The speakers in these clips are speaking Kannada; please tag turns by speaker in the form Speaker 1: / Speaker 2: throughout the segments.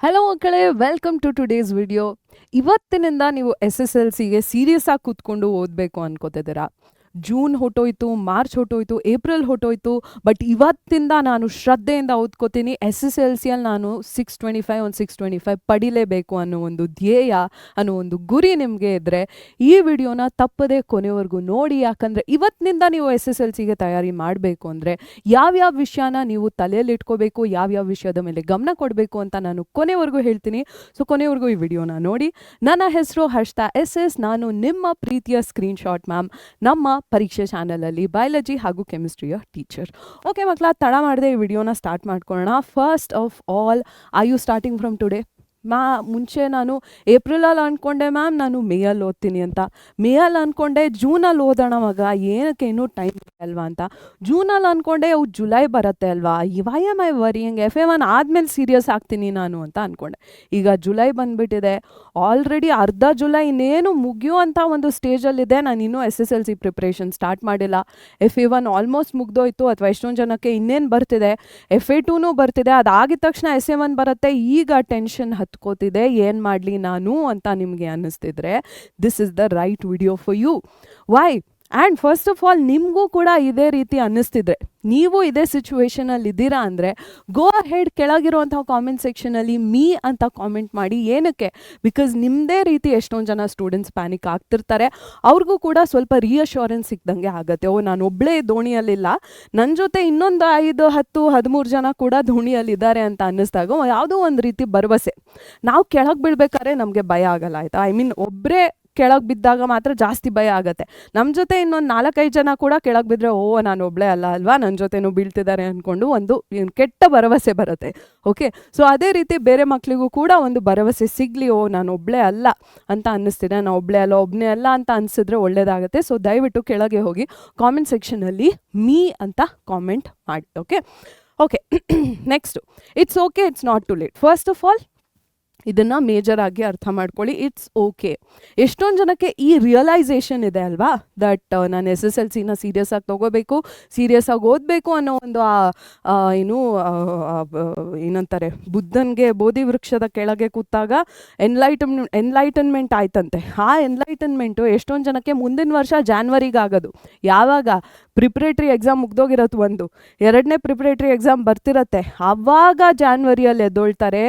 Speaker 1: ಹಲೋ ಮಕ್ಕಳೇ, ವೆಲ್ಕಮ್ ಟು ಟುಡೇಸ್ ವಿಡಿಯೋ. ಇವತ್ತಿನಿಂದ ನೀವು SSLCಗೆ ಸೀರಿಯಸ್ ಆಗಿ ಕೂತ್ಕೊಂಡು ಓದಬೇಕು ಅನ್ಕೋತಿದ್ದೀರಾ. ಜೂನ್ ಹೊಟ್ಟೋಯ್ತು, ಮಾರ್ಚ್ ಹೊಟ್ಟೋಯ್ತು, ಏಪ್ರಿಲ್ ಹೊಟ್ಟೋಯ್ತು. ಬಟ್ ಇವತ್ತಿಂದ ನಾನು ಶ್ರದ್ಧೆಯಿಂದ ಓದ್ಕೋತೀನಿ. SSLCಯಲ್ಲಿ ನಾನು 625 ಪಡಿಲೇಬೇಕು ಅನ್ನೋ ಒಂದು ಧ್ಯೇಯ, ಅನ್ನೋ ಒಂದು ಗುರಿ ನಿಮಗೆ ಇದ್ದರೆ ಈ ವಿಡಿಯೋನ ತಪ್ಪದೆ ಕೊನೆವರೆಗೂ ನೋಡಿ. ಯಾಕಂದರೆ ಇವತ್ತಿನಿಂದ ನೀವು SSLCಗೆ ತಯಾರಿ ಮಾಡಬೇಕು ಅಂದರೆ ಯಾವ್ಯಾವ ವಿಷಯನ ನೀವು ತಲೆಯಲ್ಲಿ ಇಟ್ಕೋಬೇಕು, ಯಾವ್ಯಾವ ವಿಷಯದ ಮೇಲೆ ಗಮನ ಕೊಡಬೇಕು ಅಂತ ನಾನು ಕೊನೆವರೆಗೂ ಹೇಳ್ತೀನಿ. ಸೊ ಕೊನೆವರೆಗೂ ಈ ವಿಡಿಯೋನ ನೋಡಿ. ನನ್ನ ಹೆಸರು ಹರ್ಷಿತಾ SS. ನಾನು ನಿಮ್ಮ ಪ್ರೀತಿಯ ಸ್ಕ್ರೀನ್ಶಾಟ್ ಮ್ಯಾಮ್, ನಮ್ಮ ಪರೀಕ್ಷೆ ಚಾನಲಲ್ಲಿ ಬಯಾಲಜಿ ಹಾಗೂ ಕೆಮಿಸ್ಟ್ರಿಯ ಟೀಚರ್. ಓಕೆ ಮಕ್ಕಳ, ತಡ ಮಾಡದೆ ಈ ವಿಡಿಯೋನ ಸ್ಟಾರ್ಟ್ ಮಾಡ್ಕೊಳ್ಳೋಣ. First of all, are you starting from today? ಮುಂಚೆ ನಾನು ಏಪ್ರಿಲಲ್ಲಿ ಅಂದ್ಕೊಂಡೆ ಮ್ಯಾಮ್ ನಾನು ಮೇಯಲ್ಲಿ ಓದ್ತೀನಿ ಅಂತ. ಮೇಯಲ್ಲಿ ಅಂದ್ಕೊಂಡೆ ಜೂನಲ್ಲಿ ಓದೋಣ ಮಗ, ಏನಕ್ಕೆ ಇನ್ನೂ ಟೈಮ್ ಇದೆ ಅಲ್ವಾ ಅಂತ. ಜೂನಲ್ಲಿ ಅಂದ್ಕೊಂಡೆ ಅವು ಜುಲೈ ಬರುತ್ತೆ ಅಲ್ವಾ, why am I varying, FA1 ಆದಮೇಲೆ ಸೀರಿಯಸ್ ಆಗ್ತೀನಿ ನಾನು ಅಂತ ಅಂದ್ಕೊಂಡೆ. ಈಗ ಜುಲೈ ಬಂದುಬಿಟ್ಟಿದೆ, ಆಲ್ರೆಡಿ ಅರ್ಧ ಜುಲೈ ಇನ್ನೇನು ಮುಗಿಯುವಂಥ ಒಂದು ಸ್ಟೇಜಲ್ಲಿದೆ. ನಾನು ಇನ್ನೂ SSLC ಪ್ರಿಪ್ರೇಷನ್ ಸ್ಟಾರ್ಟ್ ಮಾಡಿಲ್ಲ. FA1 ಆಲ್ಮೋಸ್ಟ್ ಮುಗ್ದೋಯ್ತು, ಅಥವಾ ಎಷ್ಟೊಂದು ಜನಕ್ಕೆ ಇನ್ನೇನು ಬರ್ತಿದೆ, FA2 ಬರ್ತಿದೆ. ಅದಾಗಿದ ತಕ್ಷಣ SA1 ಬರುತ್ತೆ. ಈಗ ಟೆನ್ಷನ್ ಹತ್ಕೋತಿದೆ, ಏನು ಮಾಡಲಿ ನಾನು ಅಂತ ನಿಮಗೆ ಅನ್ನಿಸ್ತಿದ್ರೆ this is the right video for you. Why? And first of all, ನಿಮಗೂ ಕೂಡ ಇದೇ ರೀತಿ ಅನ್ನಿಸ್ತಿದ್ರೆ, ನೀವು ಇದೇ ಸಿಚುವೇಶನಲ್ಲಿ ಇದ್ದೀರಾ ಅಂದರೆ ಗೋ ಹೆಡ್ ಕೆಳಗಿರುವಂಥ ಕಾಮೆಂಟ್ ಸೆಕ್ಷನಲ್ಲಿ ಮೀ ಅಂತ ಕಾಮೆಂಟ್ ಮಾಡಿ. ಏನಕ್ಕೆ? ಬಿಕಾಸ್ ನಿಮ್ಮದೇ ರೀತಿ ಎಷ್ಟೊಂದು ಜನ ಸ್ಟೂಡೆಂಟ್ಸ್ ಪ್ಯಾನಿಕ್ ಆಗ್ತಿರ್ತಾರೆ. ಅವ್ರಿಗೂ ಕೂಡ ಸ್ವಲ್ಪ ರಿಯಶ್ಯೂರೆನ್ಸ್ ಸಿಕ್ದಂಗೆ ಆಗುತ್ತೆ. ಓ, ನಾನು ಒಬ್ಬಳೇ ದೋಣಿಯಲ್ಲಿಲ್ಲ, ನನ್ನ ಜೊತೆ ಇನ್ನೊಂದು 5, 10, 13 ಜನ ಕೂಡ ದೋಣಿಯಲ್ಲಿದ್ದಾರೆ ಅಂತ ಅನ್ನಿಸ್ದಾಗ ಯಾವುದೋ ಒಂದು ರೀತಿ ಭರವಸೆ. ನಾವು ಕೆಳಗೆ ಬೀಳ್ಬೇಕಾದ್ರೆ ನಮಗೆ ಭಯ ಆಗಲ್ಲ, ಆಯಿತಾ? ಐ ಮೀನ್, ಒಬ್ಬರೇ ಕೆಳಗೆ ಬಿದ್ದಾಗ ಮಾತ್ರ ಜಾಸ್ತಿ ಭಯ ಆಗುತ್ತೆ. ನಮ್ಮ ಜೊತೆ ಇನ್ನೊಂದು 4-5 ಜನ ಕೂಡ ಕೆಳಗೆ ಬಿದ್ದರೆ, ಓ ನಾನು ಒಬ್ಬಳೇ ಅಲ್ಲ ಅಲ್ವಾ, ನನ್ನ ಜೊತೆನೂ ಬೀಳ್ತಿದ್ದಾರೆ ಅಂದ್ಕೊಂಡು ಒಂದು ಕೆಟ್ಟ ಭರವಸೆ ಬರುತ್ತೆ. ಓಕೆ, ಸೊ ಅದೇ ರೀತಿ ಬೇರೆ ಮಕ್ಕಳಿಗೂ ಕೂಡ ಒಂದು ಭರವಸೆ ಸಿಗಲಿ, ಓ ನಾನು ಒಬ್ಬಳೇ ಅಲ್ಲ ಅಂತ ಅನ್ನಿಸ್ತಿದೆ, ನಾನು ಒಬ್ಬನೇ ಅಲ್ಲ ಅಂತ ಅನಿಸಿದ್ರೆ ಒಳ್ಳೆಯದಾಗುತ್ತೆ. ಸೊ ದಯವಿಟ್ಟು ಕೆಳಗೆ ಹೋಗಿ ಕಾಮೆಂಟ್ ಸೆಕ್ಷನಲ್ಲಿ ಮೀ ಅಂತ ಕಾಮೆಂಟ್ ಮಾಡಿ. Okay next, it's okay, it's not too late. First of all ಇದನ್ನು ಮೇಜರ್ ಆಗಿ ಅರ್ಥ ಮಾಡ್ಕೊಳ್ಳಿ. It's okay. ಎಷ್ಟೊಂದು ಜನಕ್ಕೆ ಈ ರಿಯಲೈಸೇಷನ್ ಇದೆ ಅಲ್ವಾ, ದಟ್ ನಾನು SSLCನ ಸೀರಿಯಸ್ ಆಗಿ ತೊಗೋಬೇಕು, ಸೀರಿಯಸ್ ಆಗಿ ಓದಬೇಕು ಅನ್ನೋ ಒಂದು ಏನಂತಾರೆ, ಬುದ್ಧನಿಗೆ ಬೋಧಿ ವೃಕ್ಷದ ಕೆಳಗೆ ಕೂತಾಗ ಎನ್ಲೈಟನ್ಮೆಂಟ್ ಆಯ್ತಂತೆ. ಆ ಎನ್ಲೈಟನ್ಮೆಂಟು ಎಷ್ಟೊಂದು ಜನಕ್ಕೆ ಮುಂದಿನ ವರ್ಷ ಜಾನ್ವರಿಗೆ ಆಗೋದು. ಯಾವಾಗ? ಪ್ರಿಪ್ರೇಟ್ರಿ ಎಕ್ಸಾಮ್ ಮುಗ್ದೋಗಿರತ್ತೆ, ಒಂದು 2ನೇ ಪ್ರಿಪ್ರೇಟ್ರಿ ಎಕ್ಸಾಮ್ ಬರ್ತಿರತ್ತೆ, ಆವಾಗ ಜಾನ್ವರಿಯಲ್ಲಿ ಎದ್ದೊಳ್ತಾರೆ.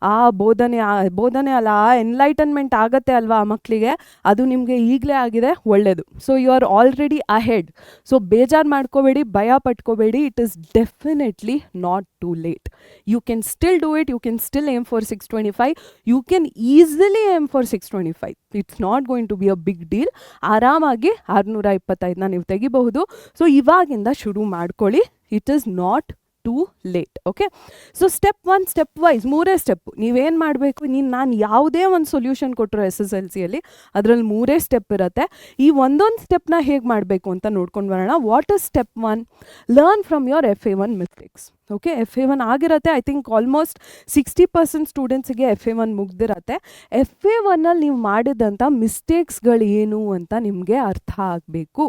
Speaker 1: ಆ ಬೋಧನೆ ಅಲ್ಲ, ಎನ್ಲೈಟನ್ಮೆಂಟ್ ಆಗತ್ತೆ ಅಲ್ವಾ ಆ ಮಕ್ಕಳಿಗೆ, ಅದು ನಿಮಗೆ ಈಗಲೇ ಆಗಿದೆ, ಒಳ್ಳೆಯದು. So you are already ahead. So ಬೇಜಾರು ಮಾಡ್ಕೋಬೇಡಿ, ಭಯ ಪಟ್ಕೋಬೇಡಿ. It is definitely not too late. You can still do it. You can still aim for 625. You can easily aim for 625. It's not going to be a big deal. ಆರಾಮಾಗಿ 625ನ ನೀವು ತೆಗಿಬಹುದು. ಸೊ ಇವಾಗಿಂದ ಶುರು ಮಾಡ್ಕೊಳ್ಳಿ. It is not too late. Okay, so step 1, step wise 3 step. ನೀವೇನು ಮಾಡಬೇಕು, ನಾನು ಯಾವುದೇ ಒಂದು ಸೊಲ್ಯೂಷನ್ ಕೊಟ್ಟರು SSLCಯಲ್ಲಿ ಅದರಲ್ಲಿ 3 ಸ್ಟೆಪ್ ಇರುತ್ತೆ. ಈ ಒಂದೊಂದು ಸ್ಟೆಪ್ನ ಹೇಗೆ ಮಾಡಬೇಕು ಅಂತ ನೋಡ್ಕೊಂಡು ಬರೋಣ. What is step 1? Learn from your FA1 mistakes. Okay, FA1 ಆಗಿರುತ್ತೆ. I think almost 60% ಸ್ಟೂಡೆಂಟ್ಸಿಗೆ FA1 ಮುಗ್ದಿರತ್ತೆ. FA1ಅಲ್ಲಿ ನೀವು ಮಾಡಿದಂಥ ಮಿಸ್ಟೇಕ್ಸ್ಗಳು ಏನು ಅಂತ ನಿಮಗೆ ಅರ್ಥ ಆಗಬೇಕು.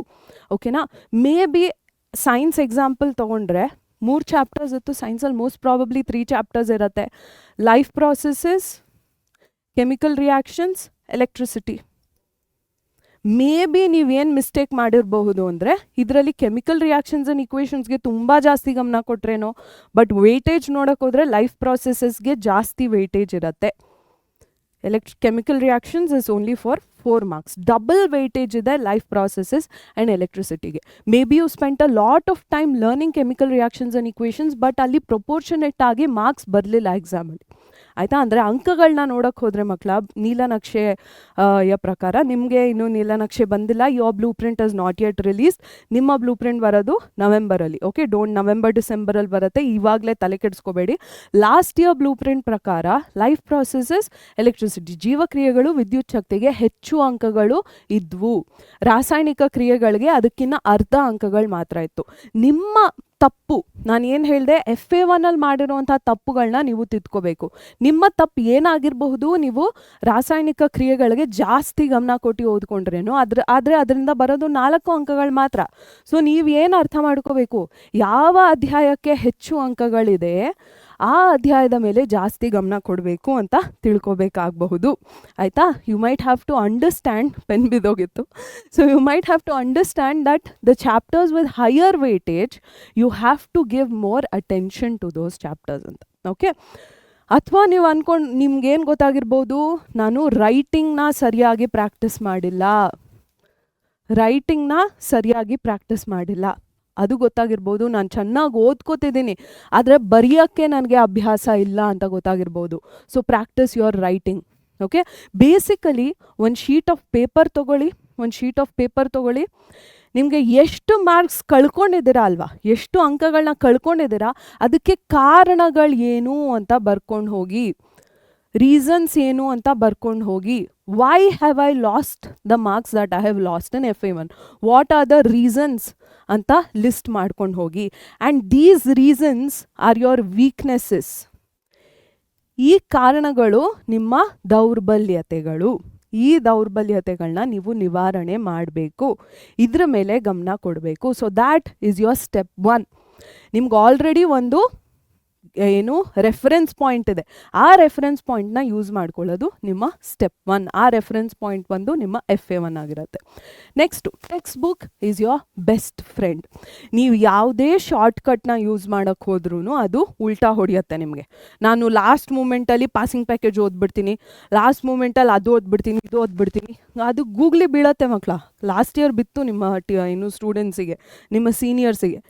Speaker 1: ಓಕೆನಾ? ಮೇ ಬಿ ಸೈನ್ಸ್ ಎಕ್ಸಾಂಪಲ್ ತೊಗೊಂಡ್ರೆ 3 ಚಾಪ್ಟರ್ಸ್ ಇತ್ತು ಸೈನ್ಸಲ್ಲಿ, ಮೋಸ್ಟ್ ಪ್ರಾಬಬ್ಲಿ 3 ಚಾಪ್ಟರ್ಸ್ ಇರುತ್ತೆ. Life processes, chemical reactions, electricity. May be ನೀವೇನು ಮಿಸ್ಟೇಕ್ ಮಾಡಿರಬಹುದು ಅಂದರೆ ಇದರಲ್ಲಿ ಕೆಮಿಕಲ್ ರಿಯಾಕ್ಷನ್ಸ್ ಆ್ಯಂಡ್ ಇಕ್ವೇಷನ್ಸ್ಗೆ ತುಂಬ ಜಾಸ್ತಿ ಗಮನ ಕೊಟ್ರೇನೋ, ಬಟ್ ವೆಯ್ಟೇಜ್ ನೋಡೋಕೆ ಹೋದರೆ ಲೈಫ್ ಪ್ರಾಸೆಸಸ್ಗೆ ಜಾಸ್ತಿ ವೆಯ್ಟೇಜ್ ಇರುತ್ತೆ. Chemical reactions is only for 4 marks. Double weightage ಇದೆ ಲೈಫ್ ಪ್ರಾಸೆಸಸ್ ಆ್ಯಂಡ್ ಎಲೆಕ್ಟ್ರಿಸಿಟಿಗೆ. Maybe you spent a lot of time learning chemical reactions and equations, but ಅಲ್ಲಿ ಪ್ರೊಪೋರ್ಷನೇಟ್ ಆಗಿ ಮಾರ್ಕ್ಸ್ ಬರಲಿಲ್ಲ ಎಕ್ಸಾಮಲ್ಲಿ, ಆಯಿತಾ? ಅಂದರೆ ಅಂಕಗಳನ್ನ ನೋಡೋಕ್ಕೆ ಹೋದರೆ ಮಕ್ಕಳ, ನೀಲನಕ್ಷೆಯ ಪ್ರಕಾರ ನಿಮಗೆ ಇನ್ನೂ ನೀಲನಕ್ಷೆ ಬಂದಿಲ್ಲ. Your blue print is not yet release. ನಿಮ್ಮ ಬ್ಲೂ ಪ್ರಿಂಟ್ ಬರೋದು ನವೆಂಬರಲ್ಲಿ. ಓಕೆ, ನವೆಂಬರ್ ಡಿಸೆಂಬರಲ್ಲಿ ಬರುತ್ತೆ. ಇವಾಗಲೇ ತಲೆ ಕೆಡಿಸ್ಕೋಬೇಡಿ. ಲಾಸ್ಟ್ ಇಯರ್ ಬ್ಲೂ ಪ್ರಿಂಟ್ ಪ್ರಕಾರ ಲೈಫ್ ಪ್ರಾಸೆಸಸ್, ಎಲೆಕ್ಟ್ರಿಸಿಟಿ, ಜೀವಕ್ರಿಯೆಗಳು, ವಿದ್ಯುತ್ ಶಕ್ತಿಗೆ ಹೆಚ್ಚು ಅಂಕಗಳು ಇದ್ವು. ರಾಸಾಯನಿಕ ಕ್ರಿಯೆಗಳಿಗೆ ಅದಕ್ಕಿಂತ ಅರ್ಧ ಅಂಕಗಳು ಮಾತ್ರ ಇತ್ತು. ನಿಮ್ಮ ತಪ್ಪು, ನಾನು ಏನು ಹೇಳಿದೆ, FA1ಅಲ್ಲಿ ಮಾಡಿರುವಂಥ ತಪ್ಪುಗಳನ್ನ ನೀವು ತಿದ್ಕೋಬೇಕು. ನಿಮ್ಮ ತಪ್ಪು ಏನಾಗಿರಬಹುದು, ನೀವು ರಾಸಾಯನಿಕ ಕ್ರಿಯೆಗಳಿಗೆ ಜಾಸ್ತಿ ಗಮನ ಕೊಟ್ಟು ಓದ್ಕೊಂಡ್ರೇನು, ಆದರೆ ಅದರಿಂದ ಬರೋದು 4 ಅಂಕಗಳು ಮಾತ್ರ. ಸೊ ನೀವು ಏನು ಅರ್ಥ ಮಾಡ್ಕೋಬೇಕು, ಯಾವ ಅಧ್ಯಾಯಕ್ಕೆ ಹೆಚ್ಚು ಅಂಕಗಳಿದೆ ಆ ಅಧ್ಯಾಯದ ಮೇಲೆ ಜಾಸ್ತಿ ಗಮನ ಕೊಡಬೇಕು ಅಂತ ತಿಳ್ಕೊಬೇಕಾಗಬಹುದು. ಆಯಿತಾ? You might have to understand, pen ಬಿದ್ದೋಗಿತ್ತು. So you might have to understand that the chapters with higher weightage you have to give more attention to those chapters ಅಂತ. ಓಕೆ? ಅಥವಾ ನೀವು ಅಂದ್ಕೊಂಡು ನಿಮ್ಗೇನು ಗೊತ್ತಾಗಿರ್ಬೋದು, ನಾನು ರೈಟಿಂಗ್ನ ಸರಿಯಾಗಿ ಪ್ರಾಕ್ಟೀಸ್ ಮಾಡಿಲ್ಲ, ಅದು ಗೊತ್ತಾಗಿರ್ಬೋದು. ನಾನು ಚೆನ್ನಾಗಿ ಓದ್ಕೋತಿದ್ದೀನಿ, ಆದರೆ ಬರೆಯೋಕ್ಕೆ ನನಗೆ ಅಭ್ಯಾಸ ಇಲ್ಲ ಅಂತ ಗೊತ್ತಾಗಿರ್ಬೋದು. So practise your writing. Okay? Basically ಒಂದು ಶೀಟ್ ಆಫ್ ಪೇಪರ್ ತೊಗೊಳ್ಳಿ. ನಿಮಗೆ ಎಷ್ಟು ಮಾರ್ಕ್ಸ್ ಕಳ್ಕೊಂಡಿದ್ದೀರಾ ಅಲ್ವಾ, ಎಷ್ಟು ಅಂಕಗಳನ್ನ ಕಳ್ಕೊಂಡಿದ್ದೀರಾ, ಅದಕ್ಕೆ ಕಾರಣಗಳು ಏನು ಅಂತ ಬರ್ಕೊಂಡು ಹೋಗಿ, ರೀಸನ್ಸ್ ಏನು ಅಂತ ಬರ್ಕೊಂಡು ಹೋಗಿ. Why have I lost the marks that I have lost in FA1? What are the reasons ಅಂತ ಲಿಸ್ಟ್ ಮಾಡ್ಕೊಂಡು ಹೋಗಿ. And these reasons R your weaknesses. ಈ ಕಾರಣಗಳು ನಿಮ್ಮ ದೌರ್ಬಲ್ಯತೆಗಳು. ಈ ದೌರ್ಬಲ್ಯತೆಗಳನ್ನ ನೀವು ನಿವಾರಣೆ ಮಾಡಬೇಕು, ಇದ್ರ ಮೇಲೆ ಗಮನ ಕೊಡಬೇಕು. So that is your step 1. ನಿಮ್ಗೆ ಆಲ್ರೆಡಿ ಒಂದು ರೆಫರೆನ್ಸ್ ಪಾಯಿಂಟ್ ಇದೆ. ಆ ರೆಫರೆನ್ಸ್ ಪಾಯಿಂಟ್ನ ಯೂಸ್ ಮಾಡ್ಕೊಳ್ಳೋದು ನಿಮ್ಮ ಸ್ಟೆಪ್ 1. ಆ ರೆಫರೆನ್ಸ್ ಪಾಯಿಂಟ್ ಬಂದು ನಿಮ್ಮ FA1 ಆಗಿರುತ್ತೆ. Next, text book is your best friend. ನೀವು ಯಾವುದೇ ಶಾರ್ಟ್ಕಟ್ನ ಯೂಸ್ ಮಾಡೋಕ್ಕೆ ಹೋದ್ರೂ ಅದು ಉಲ್ಟಾ ಹೊಡೆಯುತ್ತೆ ನಿಮಗೆ. ನಾನು ಲಾಸ್ಟ್ ಮೂಮೆಂಟಲ್ಲಿ ಪಾಸಿಂಗ್ ಪ್ಯಾಕೇಜ್ ಓದ್ಬಿಡ್ತೀನಿ, ಲಾಸ್ಟ್ ಮೂಮೆಂಟಲ್ಲಿ ಅದು ಓದ್ಬಿಡ್ತೀನಿ, ಇದು ಓದ್ಬಿಡ್ತೀನಿ, ಅದು ಗೂಗ್ಲಿ ಬೀಳತ್ತೆ ಮಕ್ಕಳ. ಲಾಸ್ಟ್ ಇಯರ್ ಬಿತ್ತು ನಿಮ್ಮ ಸ್ಟೂಡೆಂಟ್ಸಿಗೆ, ನಿಮ್ಮ ಸೀನಿಯರ್ಸಿಗೆ.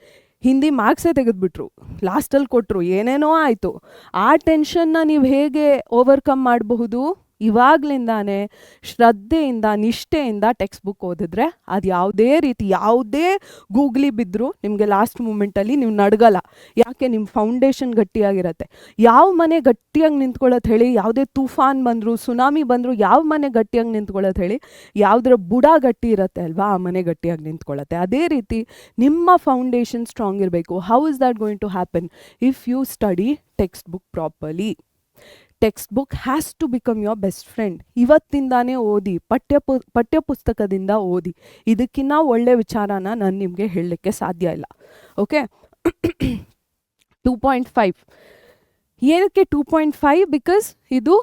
Speaker 1: ಹಿಂದಿ ಮಾರ್ಕ್ಸೇ ತೆಗೆದುಬಿಟ್ರು, ಲಾಸ್ಟಲ್ಲಿ ಕೊಟ್ಟರು, ಏನೇನೋ ಆಯಿತು. ಆ ಟೆನ್ಷನ್ನ ನೀವು ಹೇಗೆ ಓವರ್ಕಮ್ ಮಾಡಬಹುದು? ಇವಾಗಲಿಂದಾನೇ ಶ್ರದ್ಧೆಯಿಂದ, ನಿಷ್ಠೆಯಿಂದ ಟೆಕ್ಸ್ಟ್ ಬುಕ್ ಓದಿದ್ರೆ ಅದು ಯಾವುದೇ ಗೂಗ್ಲಿ ಬಿದ್ದರೂ ನಿಮಗೆ ಲಾಸ್ಟ್ ಮೂಮೆಂಟಲ್ಲಿ ನೀವು ನಡ್ಗಲ್ಲ. ಯಾಕೆ? ನಿಮ್ಮ ಫೌಂಡೇಶನ್ ಗಟ್ಟಿಯಾಗಿರುತ್ತೆ. ಯಾವ ಮನೆ ಗಟ್ಟಿಯಾಗಿ ನಿಂತ್ಕೊಳ್ಳೋದು ಹೇಳಿ? ಯಾವುದೇ ತೂಫಾನ್ ಬಂದರು, ಸುನಾಮಿ ಬಂದರು, ಯಾವ ಮನೆ ಗಟ್ಟಿಯಾಗಿ ನಿಂತ್ಕೊಳ್ಳೋದು ಹೇಳಿ? ಯಾವುದರ ಬುಡ ಗಟ್ಟಿ ಇರುತ್ತೆ ಅಲ್ವಾ, ಆ ಮನೆ ಗಟ್ಟಿಯಾಗಿ ನಿಂತ್ಕೊಳ್ಳುತ್ತೆ. ಅದೇ ರೀತಿ ನಿಮ್ಮ ಫೌಂಡೇಶನ್ ಸ್ಟ್ರಾಂಗ್ ಇರಬೇಕು. How is that going to happen? If you study textbook properly. Textbook has to become your best friend. ಇವತ್ತಿಂದಾನೇ ಓದಿ, ಪಠ್ಯ ಪುಸ್ತಕದಿಂದ ಓದಿ. ಇದಕ್ಕಿಂತ ಒಳ್ಳೆ ವಿಚಾರನ ನಾನು ನಿಮಗೆ ಹೇಳಲಿಕ್ಕೆ ಸಾಧ್ಯ ಇಲ್ಲ. ಓಕೆ? 2.5 ಏನಕ್ಕೆ 2.5? ಬಿಕಾಸ್ ಇದು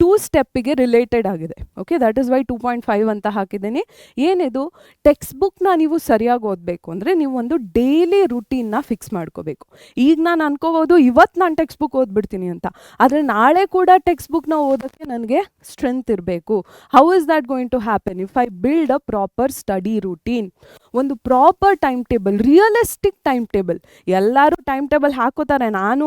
Speaker 1: 2 ಸ್ಟೆಪ್ಪಿಗೆ ರಿಲೇಟೆಡ್ ಆಗಿದೆ. ಓಕೆ? ದಟ್ ಇಸ್ ವೈ 2.5 ಅಂತ ಹಾಕಿದ್ದೀನಿ. ಏನಿದು? ಟೆಕ್ಸ್ಟ್ ಬುಕ್ನ ನೀವು ಸರಿಯಾಗಿ ಓದಬೇಕು ಅಂದರೆ ನೀವು ಒಂದು ಡೈಲಿ ರುಟೀನ್ನ ಫಿಕ್ಸ್ ಮಾಡ್ಕೋಬೇಕು. ಈಗ ನಾನು ಅನ್ಕೋಬೋದು ಇವತ್ತು ನಾನು ಟೆಕ್ಸ್ಟ್ ಬುಕ್ ಓದ್ಬಿಡ್ತೀನಿ ಅಂತ, ಆದರೆ ನಾಳೆ ಕೂಡ ಟೆಕ್ಸ್ಟ್ ಬುಕ್ನ ಓದೋಕ್ಕೆ ನನಗೆ ಸ್ಟ್ರೆಂತ್ ಇರಬೇಕು. How is that going to happen? If I build a proper study routine. ಒಂದು proper timetable, realistic timetable. ಎಲ್ಲರೂ ಟೈಮ್ ಟೇಬಲ್ ಹಾಕೋತಾರೆ, ನಾನು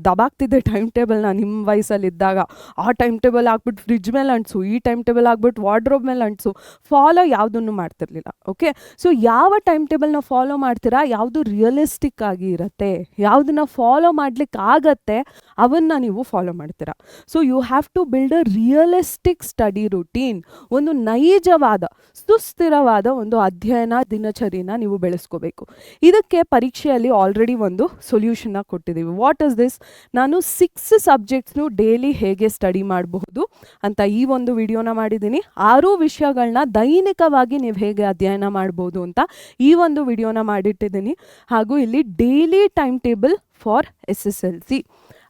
Speaker 1: ದಬಾಕ್ತಿದ್ದೆ ಟೈಮ್ ಟೇಬಲ್ನ ನಿಮ್ಮ ವಯಸ್ಸಲ್ಲಿದ್ದಾಗ. ಆ ಟೈಮ್ ಟೇಬಲ್ ಹಾಕ್ಬಿಟ್ಟು ಫ್ರಿಜ್ ಮೇಲೆ ಅಂಟಿಸು, ಈ ಟೈಮ್ ಟೇಬಲ್ ಹಾಕ್ಬಿಟ್ಟು ವಾರ್ಡ್ರೋಬ್ ಮೇಲೆ ಅಂಟಿಸು. ಫಾಲೋ ಯಾವುದನ್ನು ಮಾಡ್ತಿರ್ಲಿಲ್ಲ. ಓಕೆ? ಸೊ ಯಾವ ಟೈಮ್ ಟೇಬಲ್ನ ಫಾಲೋ ಮಾಡ್ತೀರಾ, ಯಾವುದು ರಿಯಲಿಸ್ಟಿಕ್ ಆಗಿ ಇರುತ್ತೆ, ಯಾವುದನ್ನ ಫಾಲೋ ಮಾಡ್ಲಿಕ್ಕೆ ಆಗತ್ತೆ, ಅವನ್ನ ನೀವು ಫಾಲೋ ಮಾಡ್ತೀರಾ. So you have to build a realistic study routine. ಒಂದು ನೈಜವಾದ, ಸುಸ್ಥಿರವಾದ ಒಂದು ಅಧ್ಯಯನ ದಿನಚರಿನ ನೀವು ಬೆಳೆಸ್ಕೋಬೇಕು. ಇದಕ್ಕೆ ಪರೀಕ್ಷೆಯಲ್ಲಿ ಆಲ್ರೆಡಿ ಒಂದು ಸೊಲ್ಯೂಷನ್ನ ಕೊಟ್ಟಿದ್ದೀವಿ. What is this? ನಾನು 6 ಸಬ್ಜೆಕ್ಟ್ಸ್ನು ಡೈಲಿ ಹೇಗೆ ಸ್ಟಡಿ ಮಾಡಬಹುದು ಅಂತ ಈ ಒಂದು ವಿಡಿಯೋನ ಮಾಡಿದ್ದೀನಿ. 6 ವಿಷಯಗಳನ್ನ ದೈನಿಕವಾಗಿ ನೀವು ಹೇಗೆ ಅಧ್ಯಯನ ಮಾಡ್ಬೋದು ಅಂತ ಈ ಒಂದು ವಿಡಿಯೋನ ಮಾಡಿಟ್ಟಿದ್ದೀನಿ. ಹಾಗೂ ಇಲ್ಲಿ daily time table for SSLC.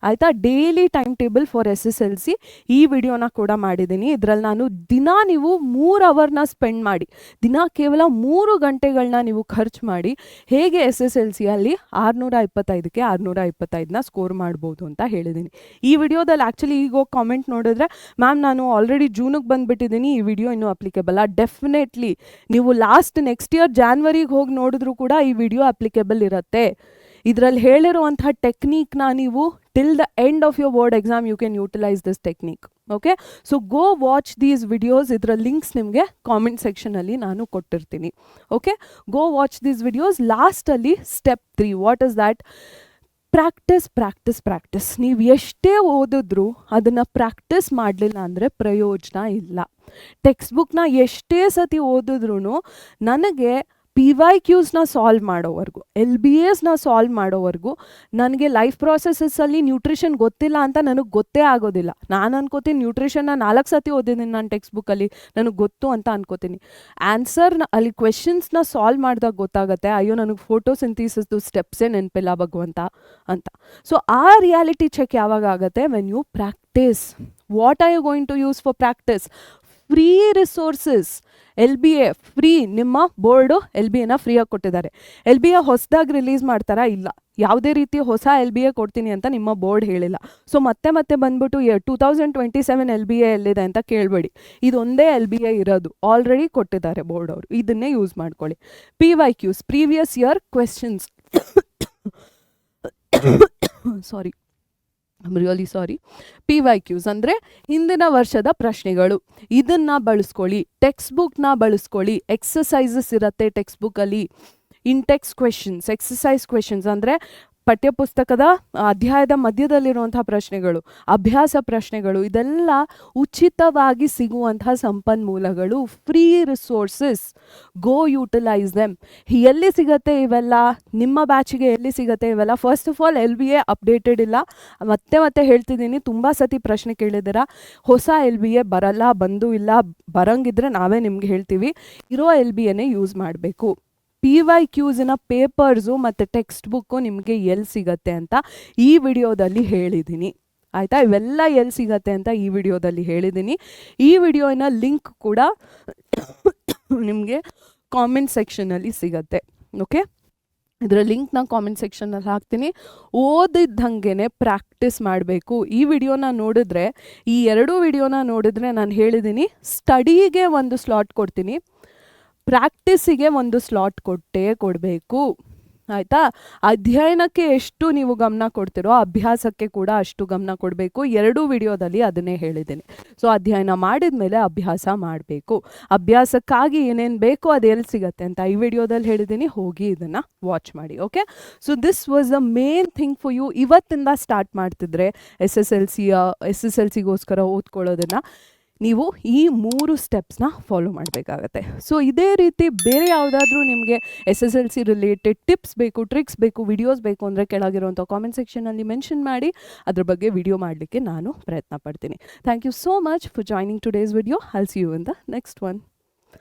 Speaker 1: ಆಯಿತಾ? Daily time table for SSLC ಈ ವಿಡಿಯೋನ ಕೂಡ ಮಾಡಿದ್ದೀನಿ. ಇದರಲ್ಲಿ ನಾನು ನೀವು 3 ಅವರ್ನ ಸ್ಪೆಂಡ್ ಮಾಡಿ, ಕೇವಲ 3 ಗಂಟೆಗಳನ್ನ ನೀವು ಖರ್ಚು ಮಾಡಿ ಹೇಗೆ SSLCಯಲ್ಲಿ 625ಕ್ಕೆ 625ನ ಸ್ಕೋರ್ ಮಾಡ್ಬೋದು ಅಂತ ಹೇಳಿದ್ದೀನಿ. ಈ ವಿಡಿಯೋದಲ್ಲಿ ಆ್ಯಕ್ಚುಲಿ ಈಗ ಹೋಗಿ ಕಾಮೆಂಟ್ ನೋಡಿದ್ರೆ, ಮ್ಯಾಮ್ ನಾನು ಆಲ್ರೆಡಿ ಜೂನಿಗೆ ಬಂದುಬಿಟ್ಟಿದ್ದೀನಿ, ಈ ವಿಡಿಯೋ ಇನ್ನೂ ಅಪ್ಲಿಕೇಬಲ್. ಡೆಫಿನೆಟ್ಲಿ ನೀವು ನೆಕ್ಸ್ಟ್ ಇಯರ್ ಜಾನ್ವರಿಗೆ ಹೋಗಿ ನೋಡಿದ್ರೂ ಕೂಡ ಈ ವಿಡಿಯೋ ಅಪ್ಲಿಕೇಬಲ್ ಇರುತ್ತೆ. ಇದರಲ್ಲಿ ಹೇಳಿರುವಂಥ ಟೆಕ್ನಿಕ್ನ ನೀವು till the end of your board exam you can utilise this technique. Okay? So go watch these videos. ಇದರ ಲಿಂಕ್ಸ್ ನಿಮಗೆ ಕಾಮೆಂಟ್ ಸೆಕ್ಷನಲ್ಲಿ ನಾನು ಕೊಟ್ಟಿರ್ತೀನಿ. Okay? Go watch these videos. ಲಾಸ್ಟಲ್ಲಿ step 3, what is that? Practice. ನೀವು ಎಷ್ಟೇ ಓದಿದ್ರೂ ಅದನ್ನು ಪ್ರಾಕ್ಟೀಸ್ ಮಾಡಲಿಲ್ಲ ಅಂದರೆ ಪ್ರಯೋಜನ ಇಲ್ಲ. ಟೆಕ್ಸ್ಟ್ ಬುಕ್ನ ಎಷ್ಟೇ ಸತಿ ಓದಿದ್ರೂ ನನಗೆ PYQsನ ಸಾಲ್ವ್ ಮಾಡೋವರೆಗೂ, LBAsನ ಸಾಲ್ವ್ ಮಾಡೋವರೆಗೂ ನನಗೆ ಲೈಫ್ ಪ್ರಾಸೆಸಸ್ಸಲ್ಲಿ ನ್ಯೂಟ್ರಿಷನ್ ಗೊತ್ತಿಲ್ಲ ಅಂತ ನನಗೆ ಗೊತ್ತೇ ಆಗೋದಿಲ್ಲ. ನಾನು ಅನ್ಕೋತೀನಿ ನ್ಯೂಟ್ರಿಷನ್ನ 4 ಸತಿ ಓದಿದ್ದೀನಿ ನಾನು ಟೆಕ್ಸ್ಟ್ ಬುಕ್ಕಲ್ಲಿ, ನನಗೆ ಗೊತ್ತು ಅಂತ ಅನ್ಕೋತೀನಿ. ಆನ್ಸರ್ನ ಅಲ್ಲಿ ಕ್ವೆಶನ್ಸ್ನ ಸಾಲ್ವ್ ಮಾಡಿದಾಗ ಗೊತ್ತಾಗುತ್ತೆ, ಅಯ್ಯೋ ನನಗೆ ಫೋಟೋಸಿಂಥಿಸಿಸ್ದು ಸ್ಟೆಪ್ಸೇ ನೆನಪಿಲ್ಲ ಭಗವಂತ ಅಂತ. ಸೊ ಆ ರಿಯಾಲಿಟಿ ಚೆಕ್ ಯಾವಾಗ ಆಗುತ್ತೆ? When you practice. What are you going to use for practice? Free resources. LBA free, ನಿಮ್ಮ ಬೋರ್ಡು LBAನ ಫ್ರೀಯಾಗಿ ಕೊಟ್ಟಿದ್ದಾರೆ. LBA ಹೊಸದಾಗಿ ರಿಲೀಸ್ ಮಾಡ್ತಾರಾ? ಇಲ್ಲ. ಯಾವುದೇ ರೀತಿ ಹೊಸ LBA ಕೊಡ್ತೀನಿ ಅಂತ ನಿಮ್ಮ ಬೋರ್ಡ್ ಹೇಳಿಲ್ಲ. ಸೊ ಮತ್ತೆ ಬಂದ್ಬಿಟ್ಟು 2027 LBA ಎಲ್ಲಿದೆ ಅಂತ ಕೇಳಬೇಡಿ. ಇದೊಂದೇ LBA ಇರೋದು, ಆಲ್ರೆಡಿ ಕೊಟ್ಟಿದ್ದಾರೆ ಬೋರ್ಡ್ ಅವರು, ಇದನ್ನೇ ಯೂಸ್ ಮಾಡ್ಕೊಳ್ಳಿ. PYQs, previous year questions. Sorry, really sorry. PYQs ಅಂದರೆ ಹಿಂದಿನ ವರ್ಷದ ಪ್ರಶ್ನೆಗಳು. ಇದನ್ನು ಬಳಸ್ಕೊಳ್ಳಿ. ಟೆಕ್ಸ್ಟ್ ಬುಕ್ನ ಬಳಸ್ಕೊಳ್ಳಿ. ಎಕ್ಸಸೈಸಸ್ ಇರುತ್ತೆ ಟೆಕ್ಸ್ಟ್ ಬುಕ್ಕಲ್ಲಿ. ಇಂಟೆಕ್ಸ್ ಕ್ವೆಶನ್ಸ್, ಎಕ್ಸಸೈಸ್ ಕ್ವೆಶನ್ಸ್ ಅಂದರೆ ಪಠ್ಯಪುಸ್ತಕದ ಅಧ್ಯಾಯದ ಮಧ್ಯದಲ್ಲಿರುವಂತಹ ಪ್ರಶ್ನೆಗಳು, ಅಭ್ಯಾಸ ಪ್ರಶ್ನೆಗಳು. ಇದೆಲ್ಲ ಉಚಿತವಾಗಿ ಸಿಗುವಂತಹ ಸಂಪನ್ಮೂಲಗಳು, ಫ್ರೀ ರಿಸೋರ್ಸಸ್. ಗೋ ಯೂಟಿಲೈಸ್ ದೆಮ್. ಎಲ್ಲಿ ಸಿಗತ್ತೆ ಇವೆಲ್ಲ? ನಿಮ್ಮ ಬ್ಯಾಚಿಗೆ ಎಲ್ಲಿ ಸಿಗತ್ತೆ ಇವೆಲ್ಲ? First of all LBA updated ಇಲ್ಲ. ಮತ್ತೆ ಹೇಳ್ತಿದ್ದೀನಿ, ತುಂಬ ಸತಿ ಪ್ರಶ್ನೆ ಕೇಳಿದ್ದೀರಾ. ಹೊಸ LBA ಬರಲ್ಲ, ಬಂದು ಇಲ್ಲ. ಬರಂಗಿದ್ರೆ ನಾವೇ ನಿಮ್ಗೆ ಹೇಳ್ತೀವಿ. ಇರೋ LBAನೇ ಯೂಸ್ ಮಾಡಬೇಕು. PYQsನ ಪೇಪರ್ಸು ಮತ್ತು ಟೆಕ್ಸ್ಟ್ ಬುಕ್ಕು ನಿಮಗೆ ಎಲ್ಲಿ ಸಿಗತ್ತೆ ಅಂತ ಈ ವಿಡಿಯೋದಲ್ಲಿ ಹೇಳಿದ್ದೀನಿ, ಆಯಿತಾ? ಇವೆಲ್ಲ ಎಲ್ಲಿ ಸಿಗತ್ತೆ ಅಂತ ಈ ವಿಡಿಯೋದಲ್ಲಿ ಹೇಳಿದ್ದೀನಿ. ಈ ವಿಡಿಯೋನ ಲಿಂಕ್ ಕೂಡ ನಿಮಗೆ ಕಾಮೆಂಟ್ ಸೆಕ್ಷನಲ್ಲಿ ಸಿಗತ್ತೆ. ಓಕೆ, ಇದರ ಲಿಂಕ್ನ ಕಾಮೆಂಟ್ ಸೆಕ್ಷನಲ್ಲಿ ಹಾಕ್ತೀನಿ. ಓದಿದ್ದಂಗೆ ಪ್ರಾಕ್ಟೀಸ್ ಮಾಡಬೇಕು. ಈ ವಿಡಿಯೋನ ನೋಡಿದ್ರೆ, ಈ 2 ವಿಡಿಯೋನ ನೋಡಿದ್ರೆ ನಾನು ಹೇಳಿದ್ದೀನಿ, ಸ್ಟಡಿಗೆ ಒಂದು ಸ್ಲಾಟ್ ಕೊಡ್ತೀನಿ, ಪ್ರಾಕ್ಟೀಸಿಗೆ ಒಂದು ಸ್ಲಾಟ್ ಕೊಡಬೇಕು, ಆಯಿತಾ? ಅಧ್ಯಯನಕ್ಕೆ ಎಷ್ಟು ನೀವು ಗಮನ ಕೊಡ್ತೀರೋ ಅಭ್ಯಾಸಕ್ಕೆ ಕೂಡ ಅಷ್ಟು ಗಮನ ಕೊಡಬೇಕು. 2 ವಿಡಿಯೋದಲ್ಲಿ ಅದನ್ನೇ ಹೇಳಿದ್ದೀನಿ. ಸೊ ಅಧ್ಯಯನ ಮಾಡಿದ ಮೇಲೆ ಅಭ್ಯಾಸ ಮಾಡಬೇಕು. ಅಭ್ಯಾಸಕ್ಕಾಗಿ ಏನೇನು ಬೇಕೋ ಅದು ಎಲ್ಲಿ ಸಿಗತ್ತೆ ಅಂತ ಈ ವಿಡಿಯೋದಲ್ಲಿ ಹೇಳಿದ್ದೀನಿ, ಹೋಗಿ ಇದನ್ನು ವಾಚ್ ಮಾಡಿ. Okay, so this was the main thing for you. ಇವತ್ತಿಂದ ಸ್ಟಾರ್ಟ್ ಮಾಡ್ತಿದ್ರೆ SSLCಗೋಸ್ಕರ ಓದ್ಕೊಳ್ಳೋದನ್ನು ನೀವು ಈ 3 ಸ್ಟೆಪ್ಸ್ನ ಫಾಲೋ ಮಾಡಬೇಕಾಗತ್ತೆ. ಸೊ ಇದೇ ರೀತಿ ಬೇರೆ ಯಾವುದಾದ್ರೂ ನಿಮಗೆ SSLC ರಿಲೇಟೆಡ್ ಟಿಪ್ಸ್ ಬೇಕು, ಟ್ರಿಕ್ಸ್ ಬೇಕು, ವಿಡಿಯೋಸ್ ಬೇಕು ಅಂದರೆ ಕೆಳಗಿರುವಂಥ ಕಾಮೆಂಟ್ ಸೆಕ್ಷನಲ್ಲಿ ಮೆನ್ಷನ್ ಮಾಡಿ, ಅದ್ರ ಬಗ್ಗೆ ವಿಡಿಯೋ ಮಾಡಲಿಕ್ಕೆ ನಾನು ಪ್ರಯತ್ನ ಪಡ್ತೀನಿ. Thank you so much for joining today's video. I'll see you in the next one.